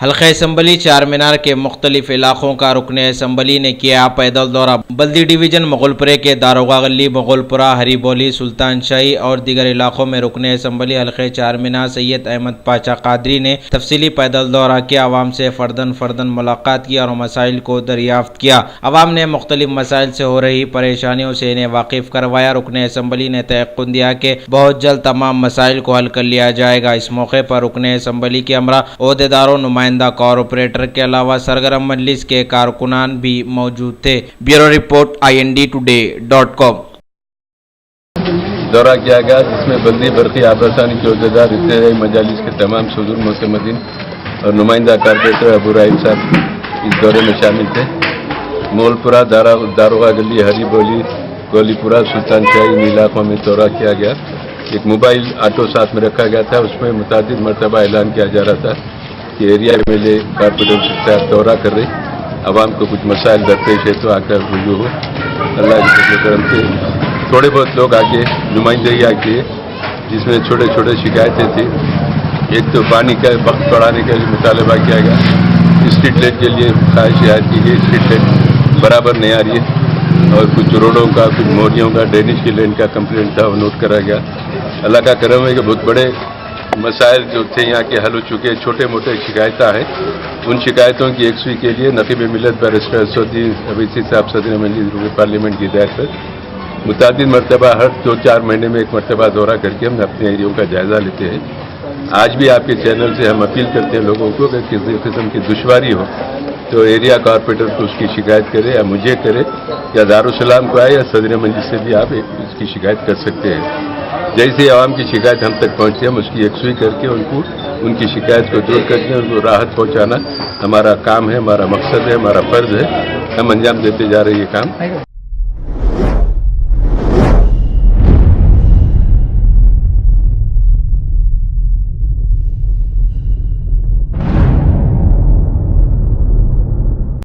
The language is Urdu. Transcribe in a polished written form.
حلقہ اسمبلی چار مینار کے مختلف علاقوں کا رکن اسمبلی نے کیا پیدل دورہ۔ بلدی ڈویژن مغل پورے کے داروغہ گلی، مغل پورہ، ہری بولی، سلطان شاہی اور دیگر علاقوں میں رکن اسمبلی حلقہ چار مینار سید احمد پاشا قادری نے تفصیلی پیدل دورہ کیا، عوام سے فرداً ملاقات کی اور مسائل کو دریافت کیا۔ عوام نے مختلف مسائل سے ہو رہی پریشانیوں سے انہیں واقف کروایا۔ رکن اسمبلی نے تیقن دیا کہ بہت جلد تمام مسائل کو حل کر لیا جائے گا۔ اس موقع پر رکن اسمبلی کے ہمراہ عہدیداروں، نمائندہ کارپوریٹر کے علاوہ سرگرم مجلس کے کارکنان بھی موجود تھے۔ Bureau report INDtoday.com۔ دورہ کیا گیا جس میں بلدی برقی آبرسانی کے عہدیدار، ابتدائی مجالس کے تمام صدور معتمدین اور نمائندہ کارپوریٹر ابو رحیم صاحب اس دورے میں شامل تھے۔ مغل پورہ، داروغہ گلی، ہری بولی، گولی پورہ، سلطان شاہی ان علاقوں میں دورہ کیا گیا۔ ایک موبائل آٹو ساتھ میں رکھا گیا تھا، اس میں متعدد مرتبہ اعلان کیا جا رہا تھا کہ ایریا MLA کارپوریٹر صاحب دورہ کر رہے، عوام کو کچھ مسائل درپیش ہے تو آ کر رجوع ہو۔ اللہ کے فضل و کرم سے تھوڑے بہت لوگ آگے نمائندگی آگے، جس میں چھوٹے شکایتیں تھیں۔ ایک تو پانی کا وقت بڑھانے کا مطالبہ کیا گیا، اسٹریٹ لائٹ کے لیے خواہش یاد کی گئی، اسٹریٹ لائٹ برابر نہیں آ رہی ہے، اور کچھ روڈوں کا، کچھ موریوں کا، ڈرینیج کی لائن کا کمپلینٹ تھا، وہ نوٹ کرا گیا۔ اللہ کا کرم ہے کہ بہت بڑے مسائل جو تھے یہاں کے حل ہو چکے۔ چھوٹے موٹے شکایتیں ہیں، ان شکایتوں کی یکسوئی کے لیے نقیب ملت بیرسٹر اسدالدین اویسی صاحب صدر مجلس پارلیمنٹ کی ہدایت پر متعدد مرتبہ ہر 2-4 مہینے میں ایک مرتبہ دورہ کر کے ہم اپنے ایریوں کا جائزہ لیتے ہیں۔ آج بھی آپ کے چینل سے ہم اپیل کرتے ہیں لوگوں کو کہ کسی قسم کی دشواری ہو تو ایریا کارپوریٹر کو اس کی شکایت کرے، یا مجھے کرے، یا دارالسلام کو آئے، یا صدر مجلس سے بھی آپ اس کی شکایت کر سکتے ہیں۔ جیسے عوام کی شکایت ہم تک پہنچے، ہم اس کی یکسوئی کر کے ان کی شکایت کو دور کر کے ان کو راحت پہنچانا ہمارا کام ہے، ہمارا مقصد ہے، ہمارا فرض ہے۔ ہم انجام دیتے جا رہے ہیں یہ کام۔